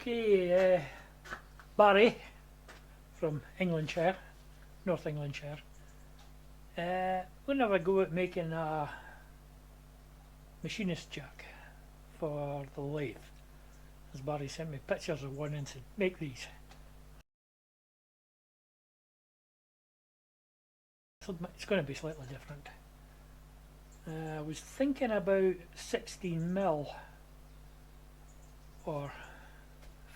Okay, Barry from Englandshire, North Englandshire. We're going to have a go at making a machinist jack for the lathe, as Barry sent me pictures of one and said make these. So it's going to be slightly different. I was thinking about 16mm or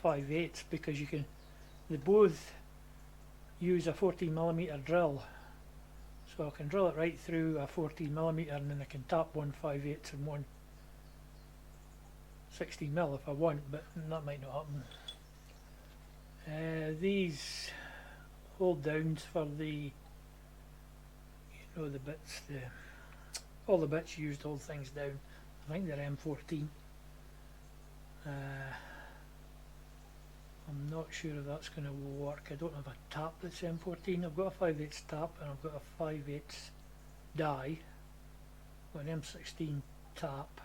5/8 because they both use a 14mm drill, so I can drill it right through a 14mm and then I can tap one 5/8 and one 16mm if I want, but that might not happen. These hold downs for the, the bits, all the bits used hold things down. I think they're M14. I'm not sure if that's going to work. I don't have a tap that's M14. I've got a 5/8 tap and I've got a 5/8 die. Got an M16 tap.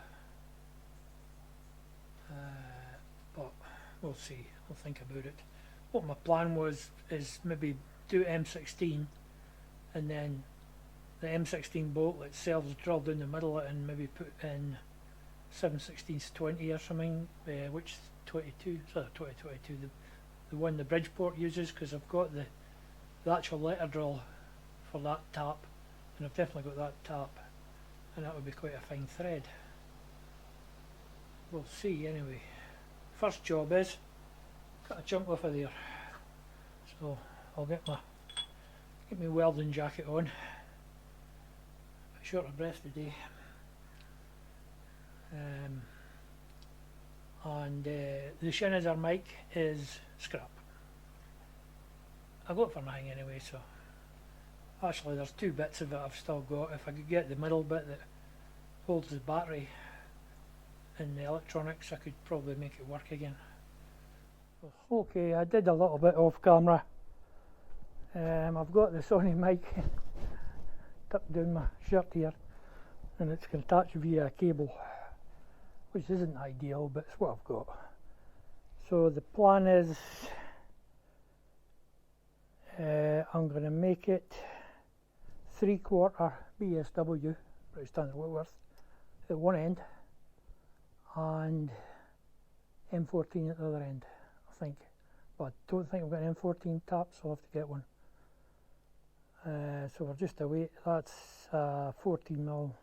But we'll see. I'll think about it. What my plan was is maybe do M16 and then the M16 bolt itself is drilled down the middle and maybe put in 7/16 20 or something, which 22, sorry, 2022, the one the Bridgeport uses, because I've got the actual letter drill for that tap, and I've definitely got that tap, and that would be quite a fine thread. We'll see anyway. First job is got a chunk off of there, so I'll get my welding jacket on. Short of breath today. And the Schneider mic is scrap. I got it for nothing anyway, so actually there's two bits of it I've still got. If I could get the middle bit that holds the battery and the electronics, I could probably make it work again. Okay, I did a little bit off camera. I've got the Sony mic tucked down my shirt here, and it's attached via a cable, which isn't ideal, but it's what I've got. So the plan is I'm going to make it 3/4 BSW, British Standard Whitworth, at one end and M14 at the other end, I think. But I don't think I've got an M14 tap, so I'll have to get one. So we're just away. That's a 14mm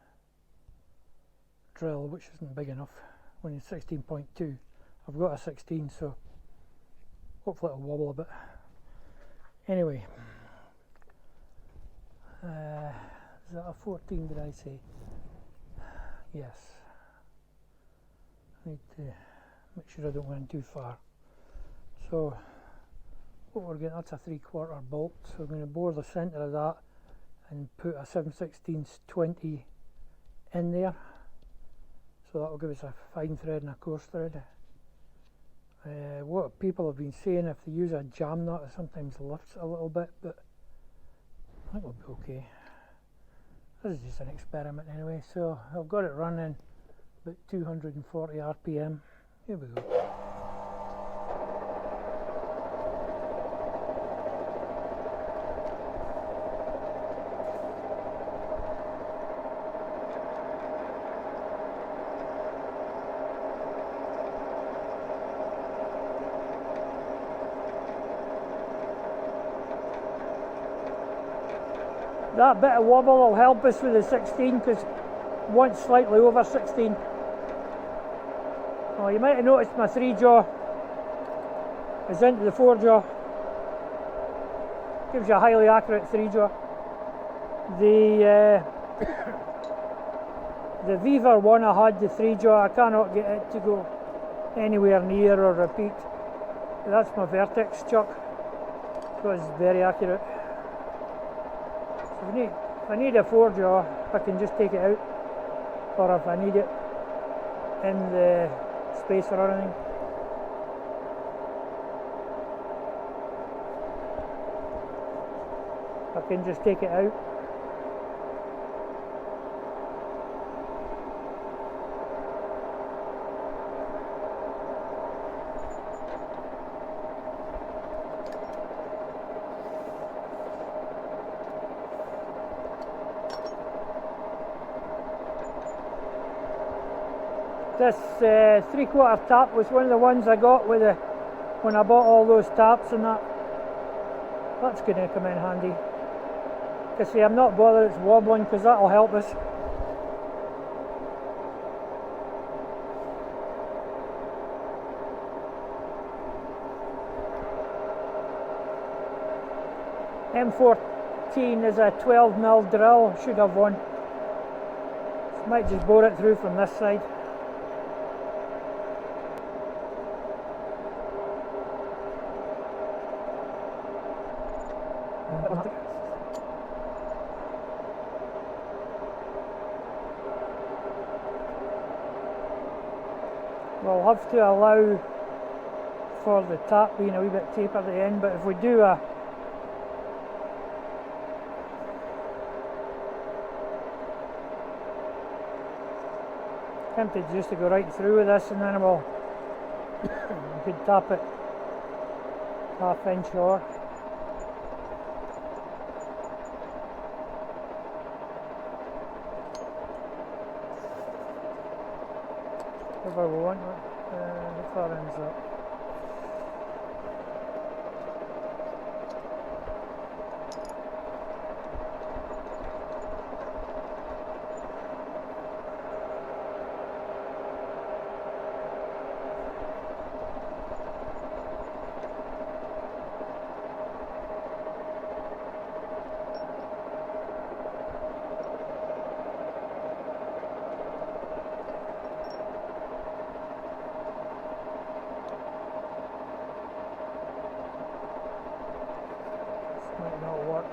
drill, which isn't big enough when it's 16.2. I've got a 16, so hopefully it'll wobble a bit. Anyway, is that a 14, did I say? Yes. I need to make sure I don't go in too far. So what we're getting, that's a 3/4 bolt, so we're going to bore the centre of that and put a 7/16 20 in there, so that will give us a fine thread and a coarse thread. What people have been saying, if they use a jam nut, it sometimes lifts a little bit, but I think we'll be okay. This is just an experiment anyway, so I've got it running about 240 RPM. Here we go. That bit of wobble will help us with the 16, because once slightly over 16. Oh, you might have noticed my 3-jaw is into the 4-jaw. Gives you a highly accurate 3-jaw. The Viva one I had, the 3-jaw, I cannot get it to go anywhere near or repeat. That's my Vertex chuck, so it's very accurate. If I need a 4-jaw, I can just take it out, or if I need it in the space or anything. I can just take it out. This 3/4 tap was one of the ones I got with when I bought all those taps and that. That's going to come in handy. Because see, I'm not bothered it's wobbling because that'll help us. M14 is a 12mm drill, should have one. So might just bore it through from this side. We'll have to allow for the tap being a wee bit taper at the end, but if we do a tempted just to go right through with this and then we'll we could tap it 1/2 inch or whatever we want. How far ends up? Might not work.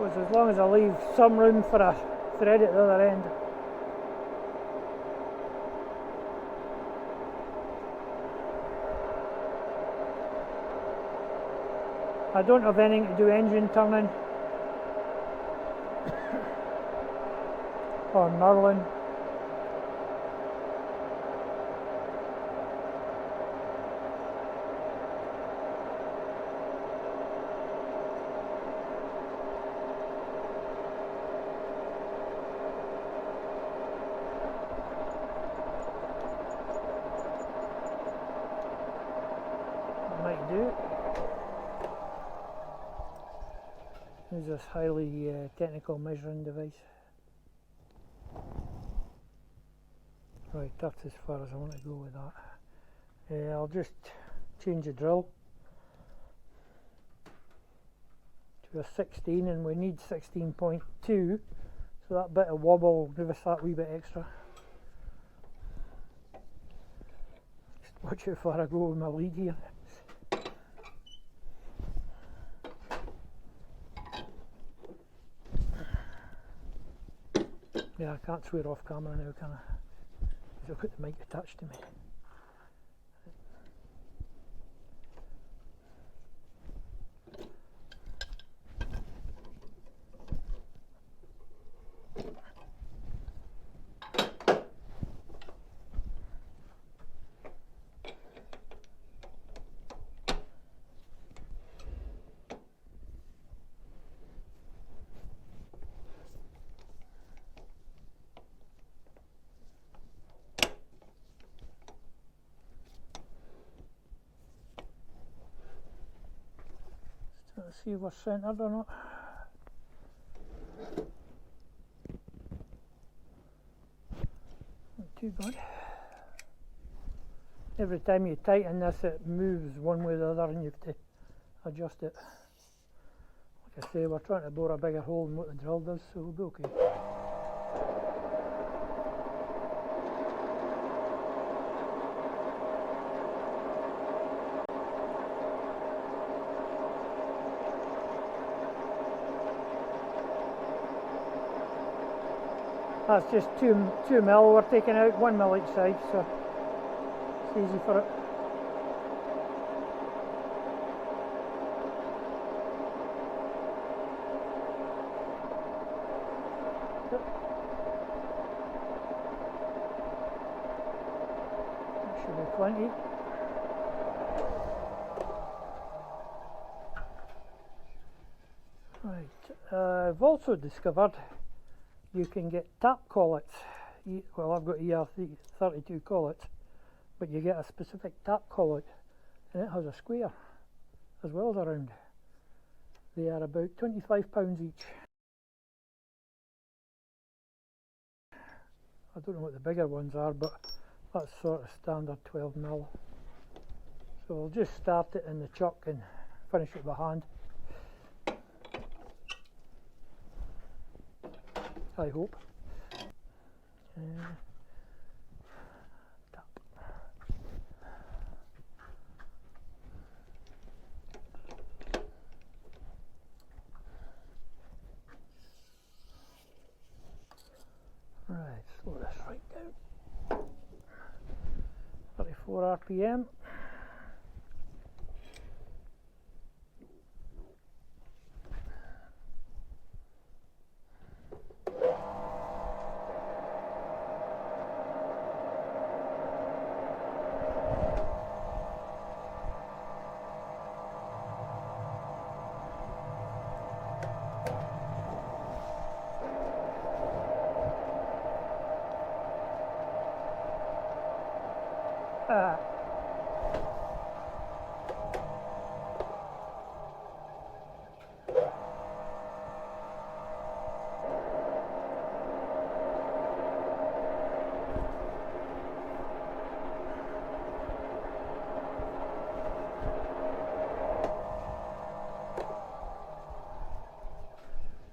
As long as I leave some room for a thread at the other end. I don't have anything to do engine turning or knurling. Use this highly technical measuring device. Right, that's as far as I want to go with that. I'll just change the drill to a 16 and we need 16.2, so that bit of wobble will give us that wee bit extra. Just watch how far I go with my lead here. Yeah, I can't swear off camera now, can I? Because I've got the mic attached to me. Let's see if we're centred or not. Not too bad. Every time you tighten this, it moves one way or the other and you have to adjust it. Like I say, we're trying to bore a bigger hole than what the drill does, so we'll be okay. That's just 2 mil we're taking out, 1 mil each side, so it's easy for it. plenty. Right, I've also discovered you can get tap collets. Well, I've got ER32 collets, but you get a specific tap collet, and it has a square as well as a round. They are about £25 each. I don't know what the bigger ones are, but that's sort of standard 12mm. So I'll just start it in the chuck and finish it by hand. I hope. Tap. Right, slow this right down. 34 RPM.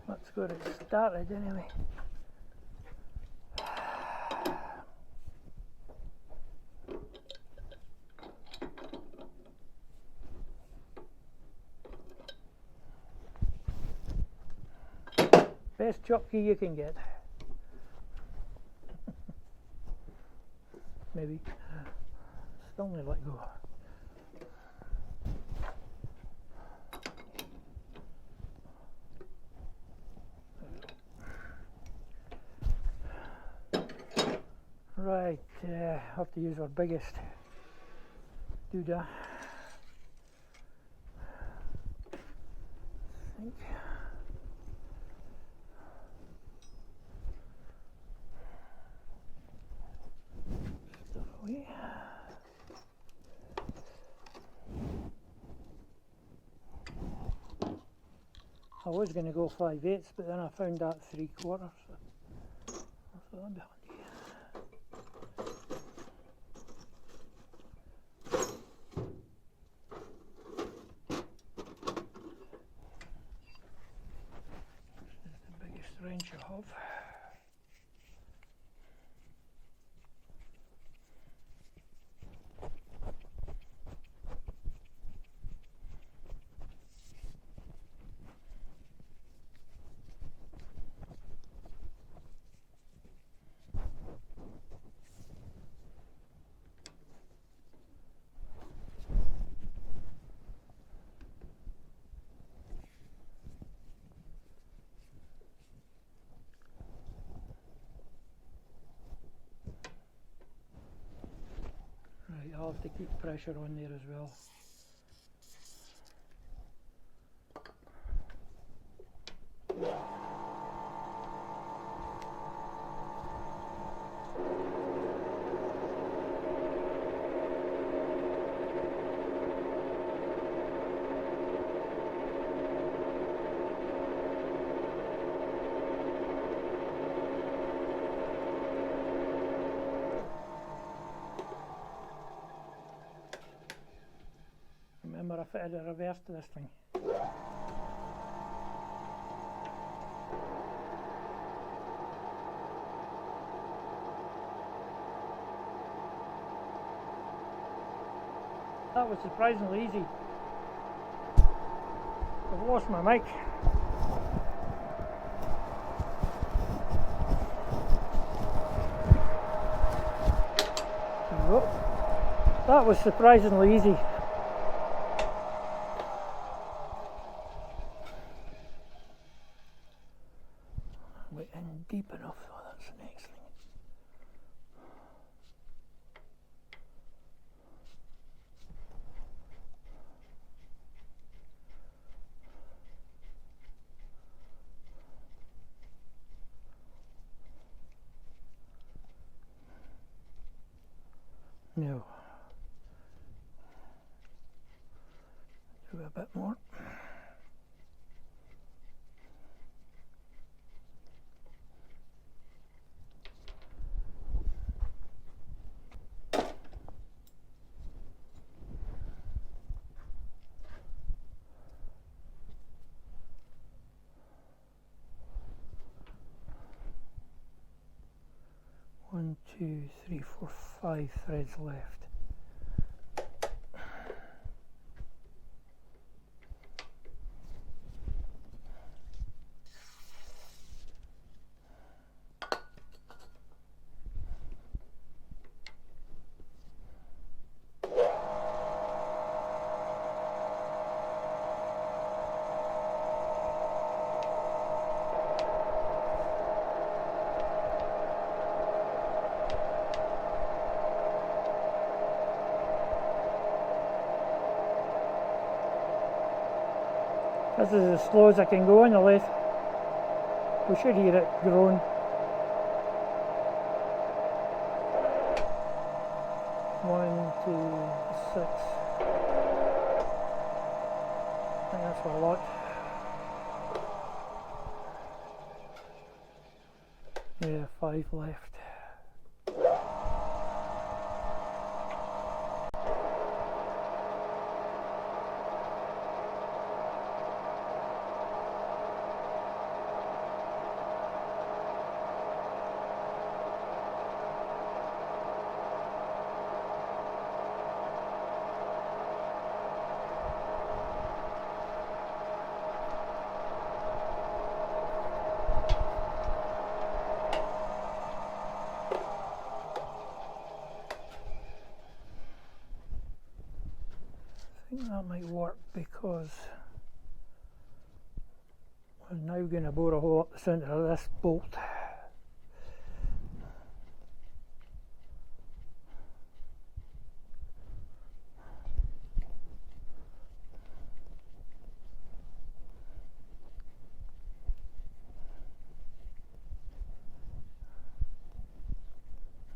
Let's get it started anyway. Best chuck key you can get. Maybe. Still need to let go. Right, have to use our biggest doodah. I think. Stuff away. I was going to go 5/8, but then I found that 3/4, so I'll throw that behind. Wrench I have. Right, I'll have to keep pressure on there as well. Remember, I fitted a reverse to this thing. That was surprisingly easy. I've lost my mic. There we go. That was surprisingly easy. Went in deep enough, though, that's the next thing. a bit more. One, two, three, four, 5 threads left. This is as slow as I can go on the lathe. We should hear it groan. One, two, 6. I think that's a lot. Yeah, 5 left. I think that might work because I'm now going to bore a hole up the centre of this bolt.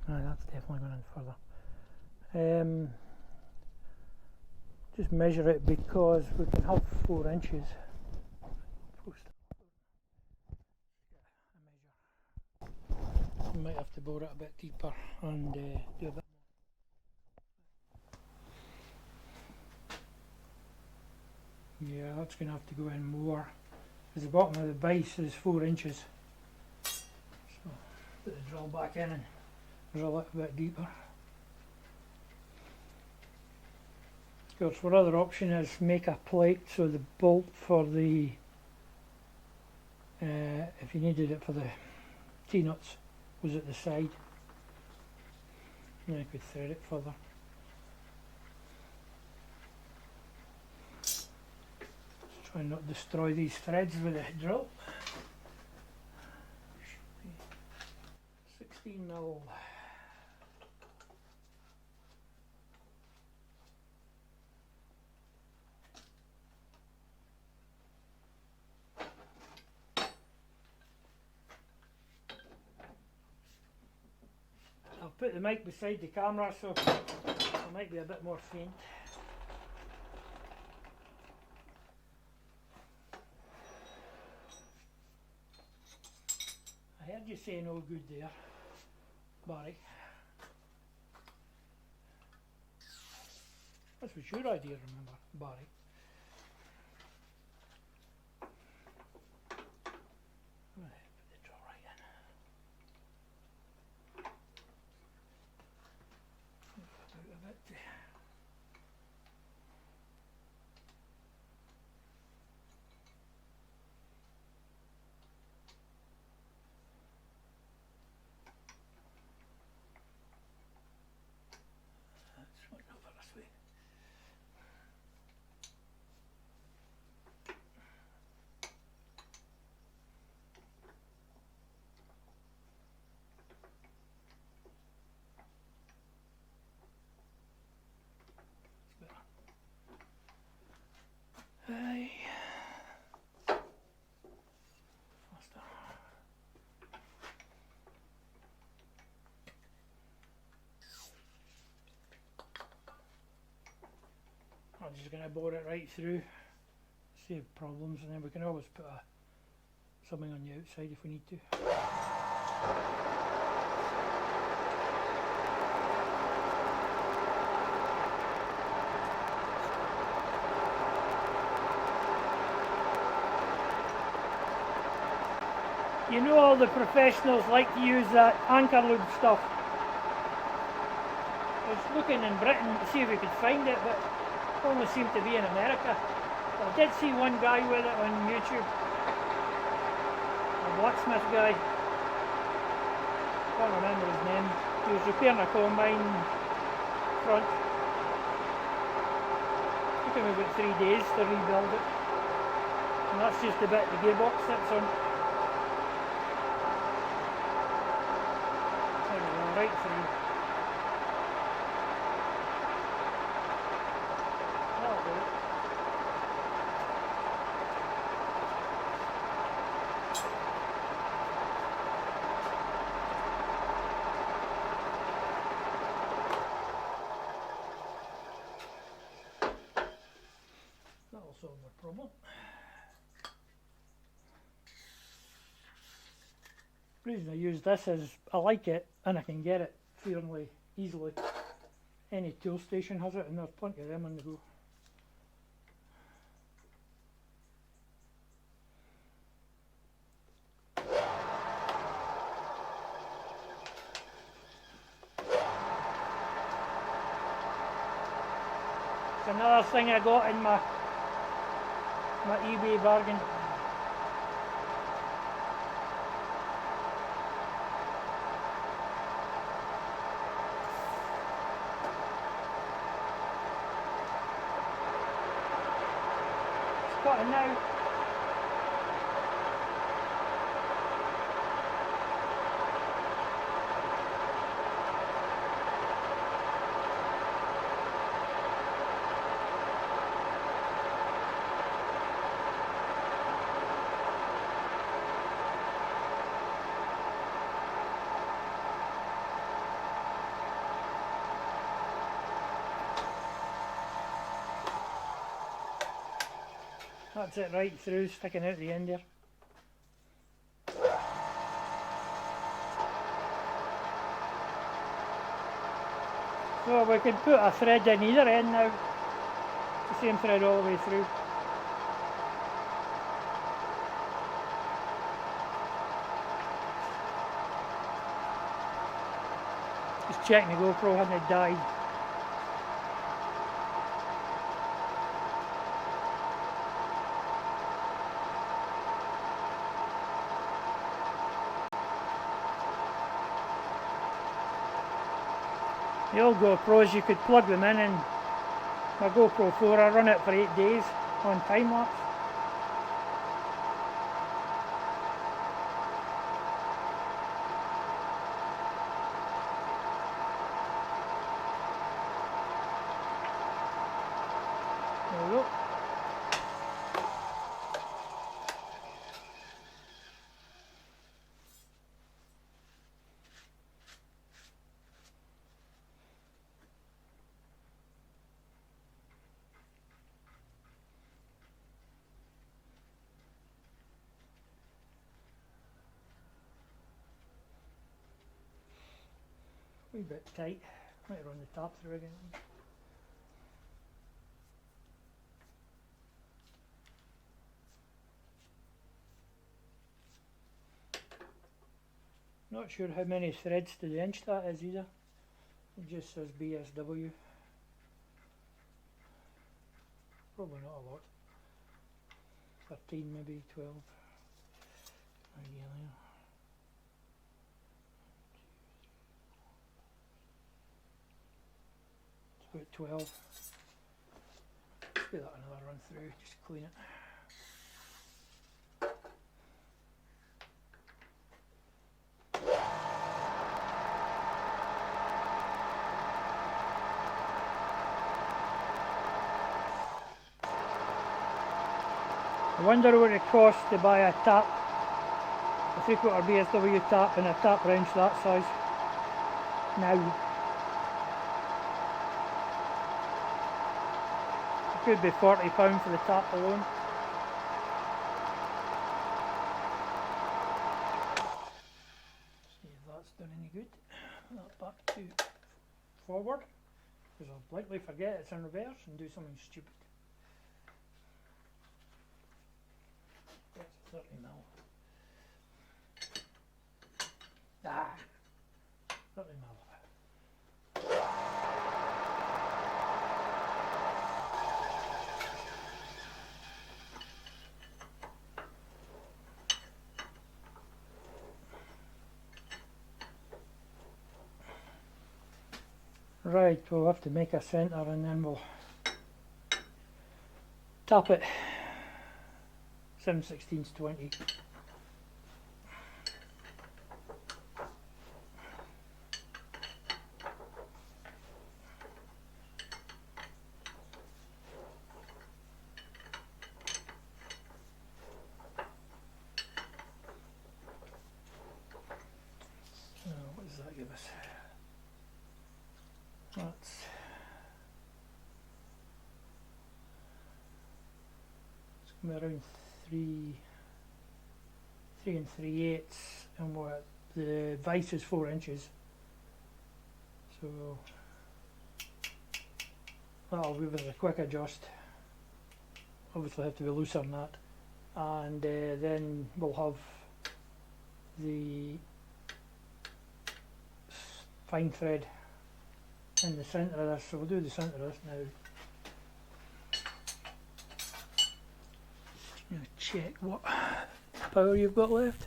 That's definitely going in further. Just measure it because we can have 4 inches. I might have to bore it a bit deeper and do a bit more. Yeah, that's going to have to go in more, because the bottom of the base is 4 inches. So put the drill back in and drill it a bit deeper. Of course, our other option is make a plate so the bolt for the, if you needed it for the T-nuts, was at the side. And I could thread it further. Just try and not destroy these threads with the drill. 16mm. I'll put the mic beside the camera so it might be a bit more faint. I heard you say no good there, Barry. That was your idea, remember, Barry. Right, put the drill right in. Out a bit. That's one over this way. Aye. Faster. I'm just going to bore it right through. save problems, and then we can always put something on the outside if we need to. You know, all the professionals like to use that anchor lube stuff. I was looking in Britain to see if we could find it, but it only seemed to be in America. But I did see one guy with it on YouTube, a blacksmith guy. Can't remember his name. He was repairing a combine front. Took him about 3 days to rebuild it, and that's just the bit the gearbox sits on. Right through. That'll do it. That'll solve the problem. The reason I use this is I like it and I can get it fairly easily. Any tool station has it, and there's plenty of them on the go. It's another thing I got in my eBay bargain. Cutting out. That's it right through, sticking out the end there. So we can put a thread in either end now, the same thread all the way through. Just checking the GoPro hadn't died. The old GoPros, you could plug them in, and my GoPro 4, I run it for 8 days on time lapse. There we go. A wee bit tight, might run the top through again. Not sure how many threads to the inch that is either. It just says BSW. Probably not a lot. 13 maybe, 12. Ideally. It's about 12. Let's give that another run through, just clean it. I wonder what it costs to buy a tap, a 3/4 BSW tap and a tap wrench that size now. It could be £40 for the tap alone. good. That back to forward, because I'll blatantly forget it's in reverse and do something stupid. That's 30 mil. Ah, 30 mil. Right, we'll have to make a centre and then we'll tap it 7/16 20. What does that give us? That's around 3 3 3/8, and what the vise is 4 inches, so that'll give us a quick adjust. Obviously have to be looser than that, and then we'll have the fine thread in the centre of this, so we'll do the centre of this now. I'm going to check what power you've got left.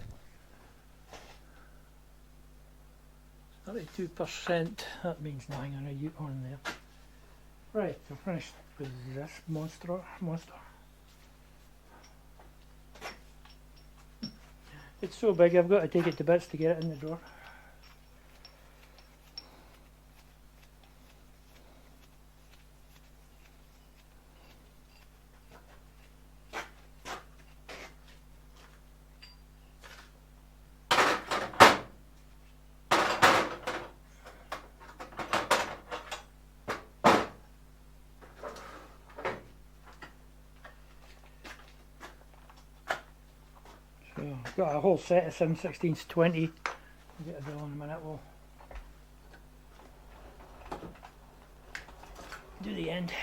32%, that means nothing on a U-horn there. Right, we're finished with this monster. It's so big I've got to take it to bits to get it in the door. So I've got a whole set of 7/16 20. I'll get a drill in a minute. We'll do the end.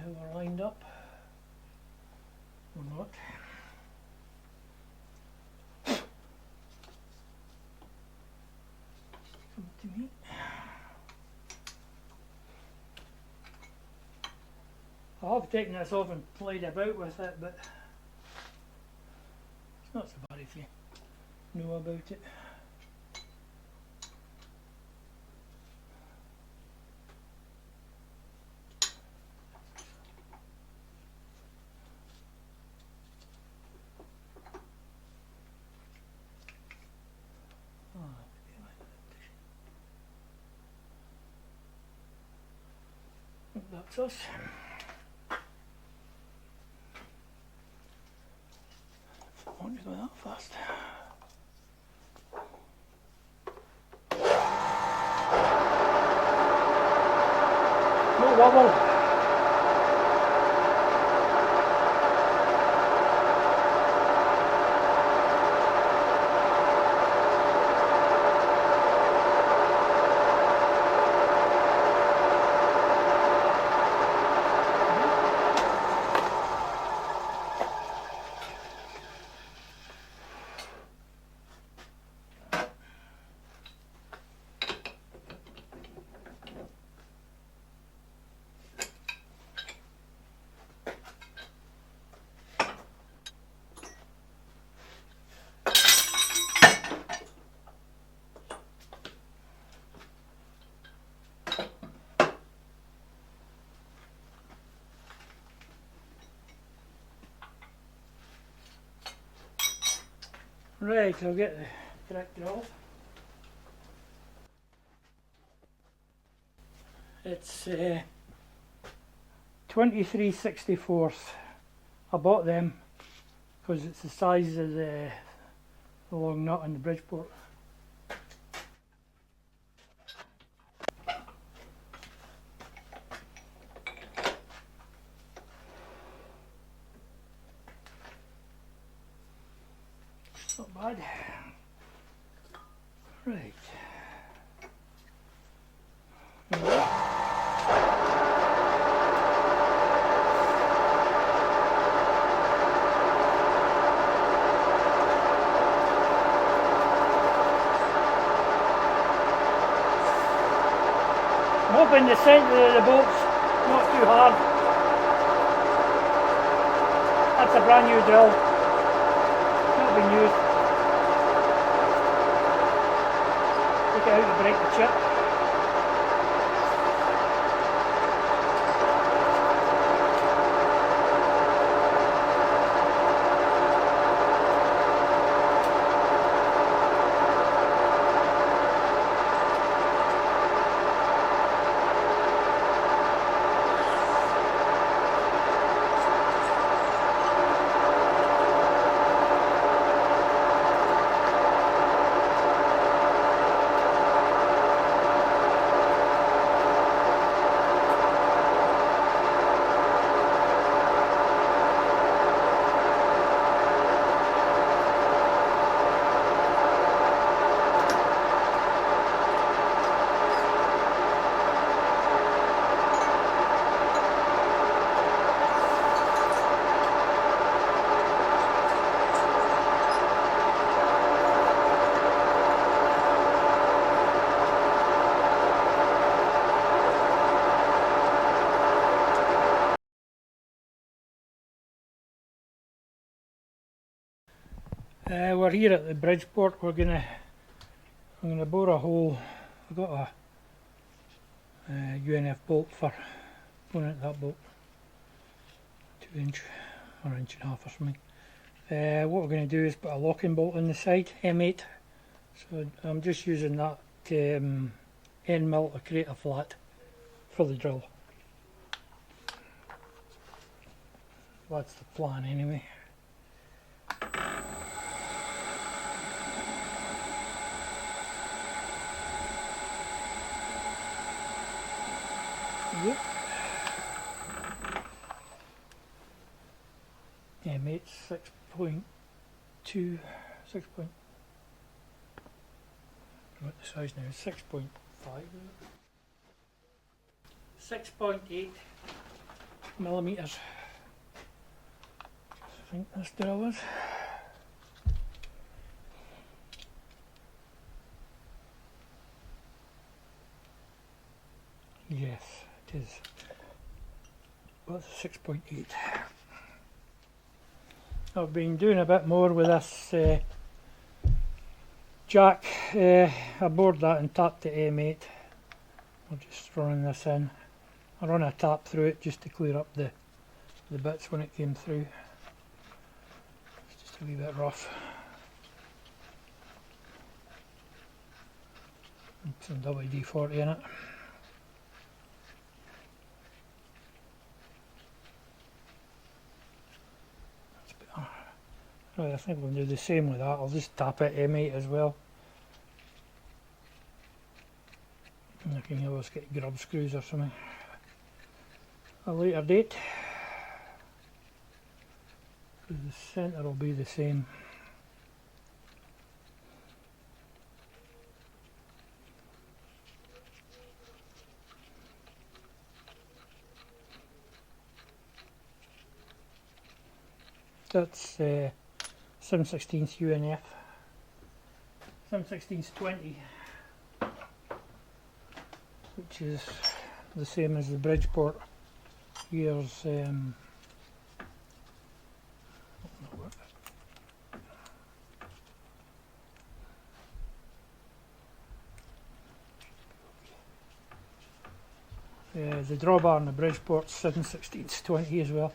We're lined up or not. Come to me. I have taken this off and played about with it, but it's not so bad if you know about it. That's us. I want to go that fast. No wobble. Right, I'll get the correct drill. It's 23/64. I bought them because it's the size of the long nut in the Bridgeport. Not bad. Right. I'm hoping the centre of the bolt's not too hard. That's a brand new drill. Not been used. Take it out to break the chip. We're here at the Bridgeport. I'm gonna bore a hole. I've got a UNF bolt for going into that bolt, 2 inch or 1.5 inch or something. What we're going to do is put a locking bolt in the side, M8. So I'm just using that end mill to create a flat for the drill. That's the plan anyway. Yep. M8 6.2, 6. What the size now? 6.5. 6.8 millimeters. I think this drill is. Yes, it is. What's 6.8? I've been doing a bit more with this jack. I bored that and tapped the M8. I'm just running this in. I run a tap through it just to clear up the bits when it came through. It's just a wee bit rough. Some WD-40 in it. Right, I think we'll do the same with that. I'll just tap it M8 as well. And I can always get grub screws or something. A later date. The centre will be the same. That's 7/16 UNF. 7/16 20, which is the same as the Bridgeport. Here's the drawbar on the Bridgeport 7/16 20 as well.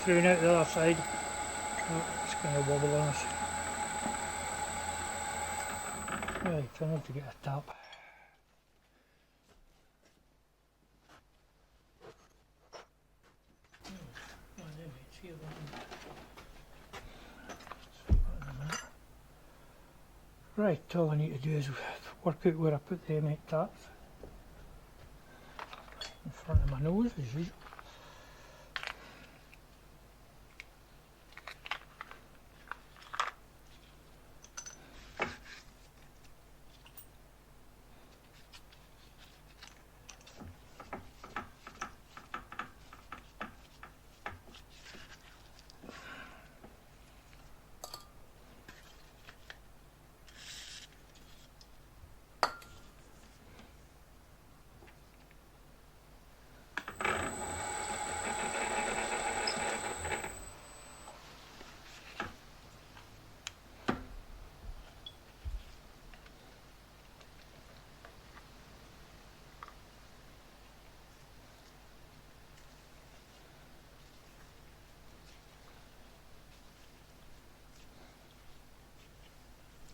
through and out the other side. Oh, it's kind of wobbling us. Right, I need to get a tap. Right, all I need to do is work out where I put the M8 taps. In front of my nose, as usual.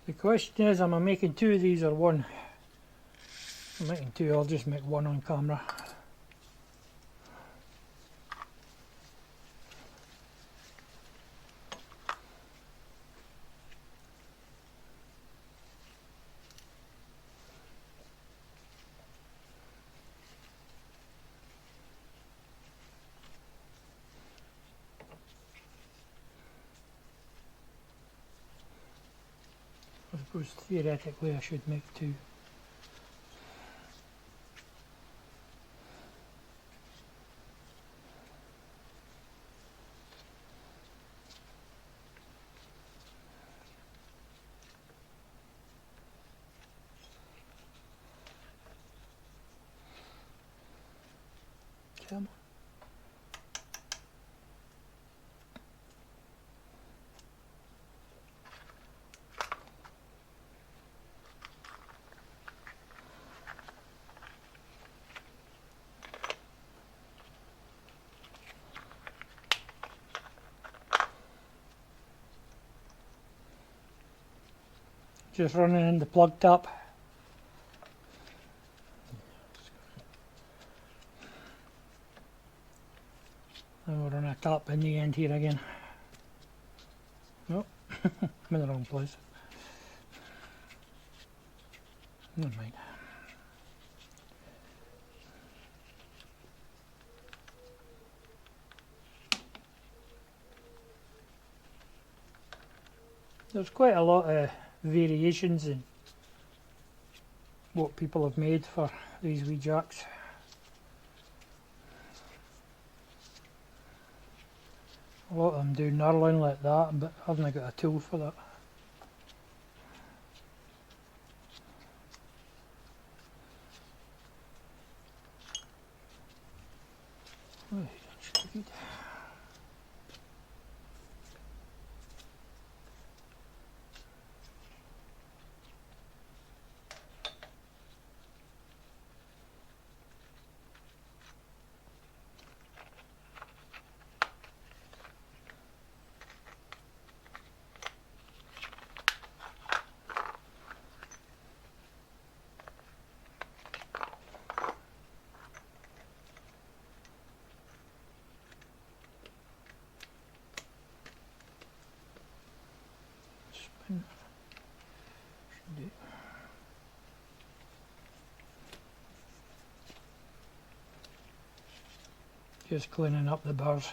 The question is, am I making two of these or one? I'm making two, I'll just make one on camera. I suppose theoretically I should make two. Come on. Just running in the plug tap. And we're on a tap in the end here again. Nope, I'm in the wrong place. Never mind. There's quite a lot of variations in what people have made for these wee jacks. A lot of them do knurling like that, but I haven't got a tool for that. Right, that's good. Spin. Should do. Just cleaning up the bars.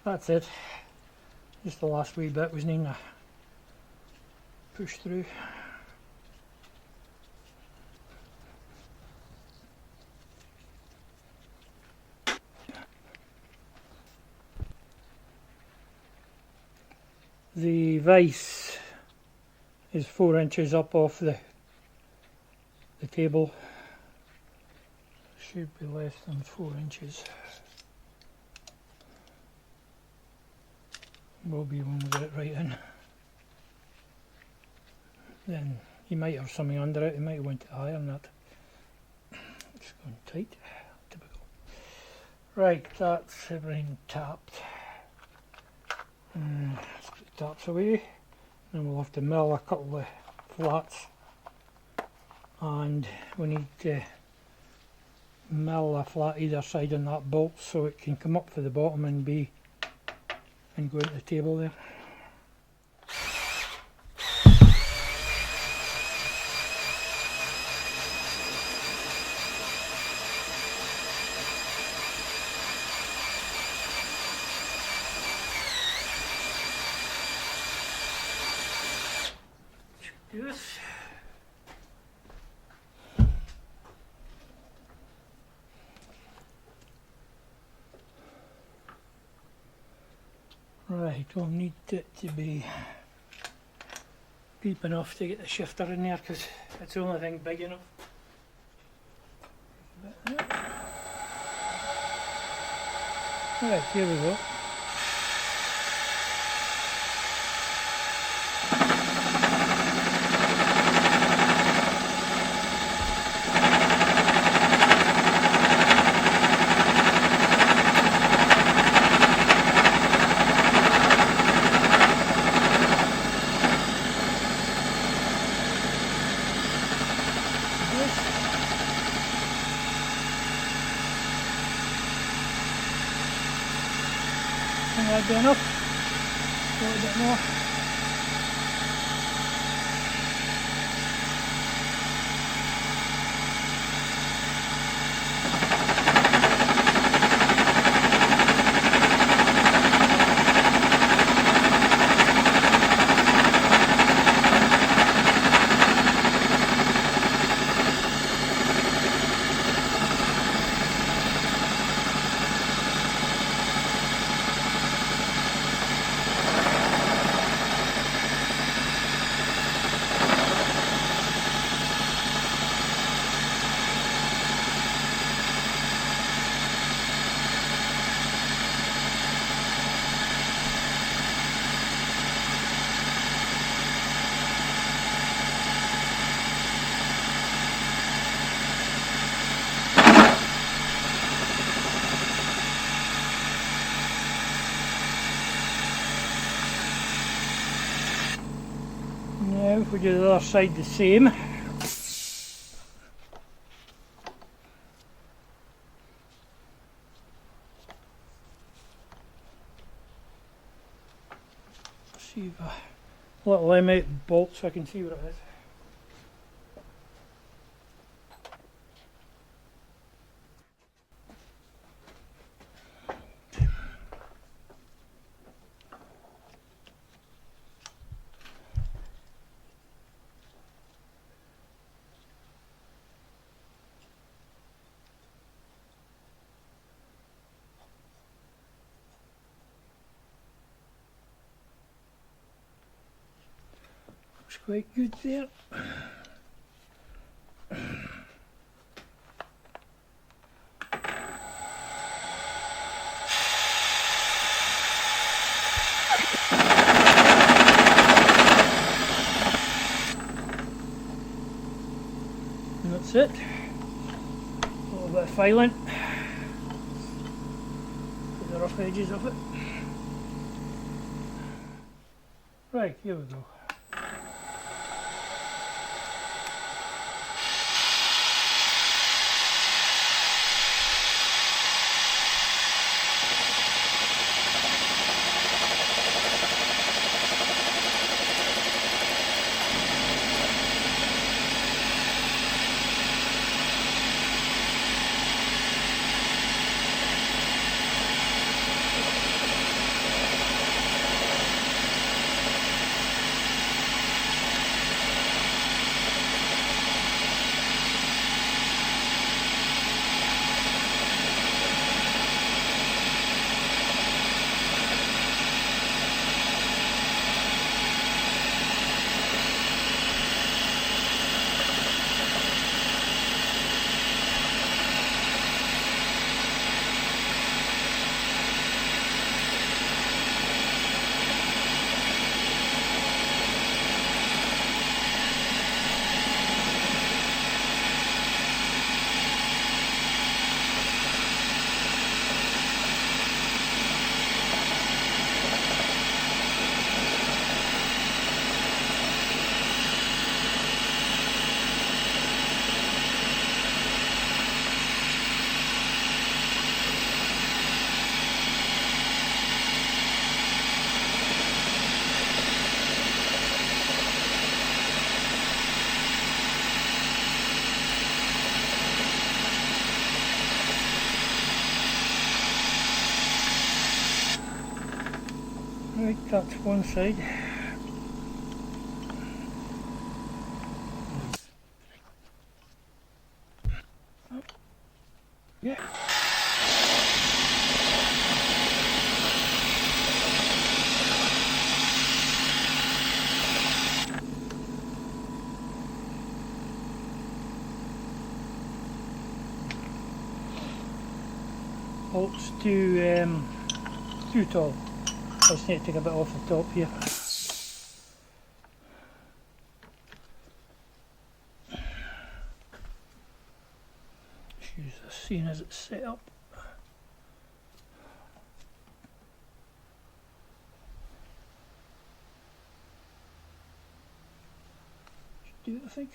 That's it. Just the last wee bit was needing to push through. The vise is 4 inches up off the table. Should be less than 4 inches. Will be when we get it right in. then you might have something under it. You might want to iron that. It's going tight, typical. Right, that's everything tapped. Let's put the taps away. Then we'll have to mill a couple of flats, and we need to mill a flat either side on that bolt so it can come up for the bottom and go into the table there. Do this. Right, we'll need it to be deep enough to get the shifter in there because it's the only thing big enough. Right, here we go. think that'd be enough. A little bit more. Now if we do the other side the same. See if a little M8 bolt so I can see what it is. Looks quite good there. And that's it. A little bit of filing. Put the rough edges of it. Right, here we go. Right, that's one side. Yeah. Bolt's too tall. I just need to take a bit off the top here. Just use this seeing as it's set up. Should do it, I think.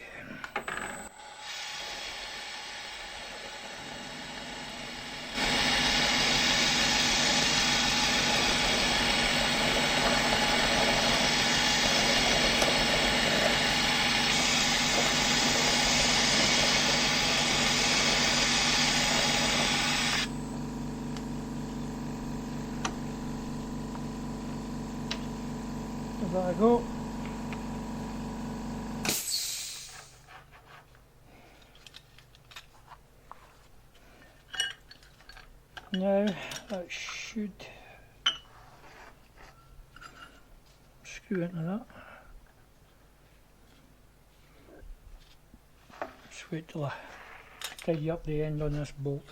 Give that a go. Now that should screw into that. Just wait till I tidy up the end on this bolt.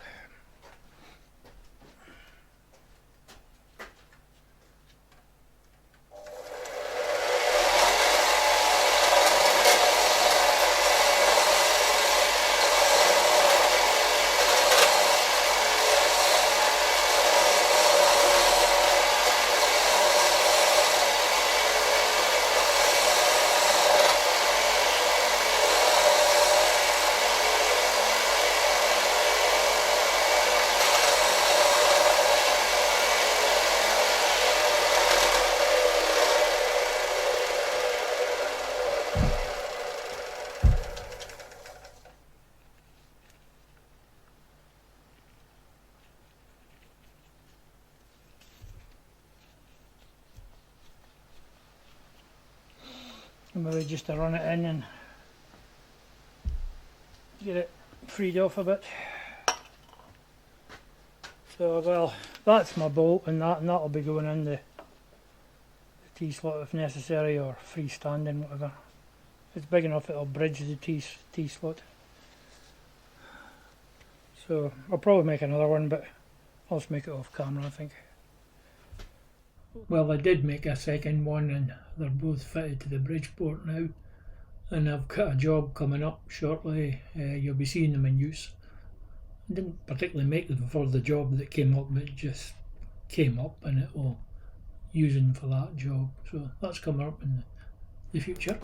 Maybe just to run it in and get it freed off a bit. So well, that's my bolt, and that'll be going in the T-slot if necessary, or freestanding, whatever. If it's big enough it'll bridge the T-slot. So I'll probably make another one, but I'll just make it off camera, I think. Well, I did make a second one, and they're both fitted to the Bridgeport now, and I've got a job coming up shortly. You'll be seeing them in use. I didn't particularly make them for the job that came up, but it just came up and it will use them for that job. So that's coming up in the future.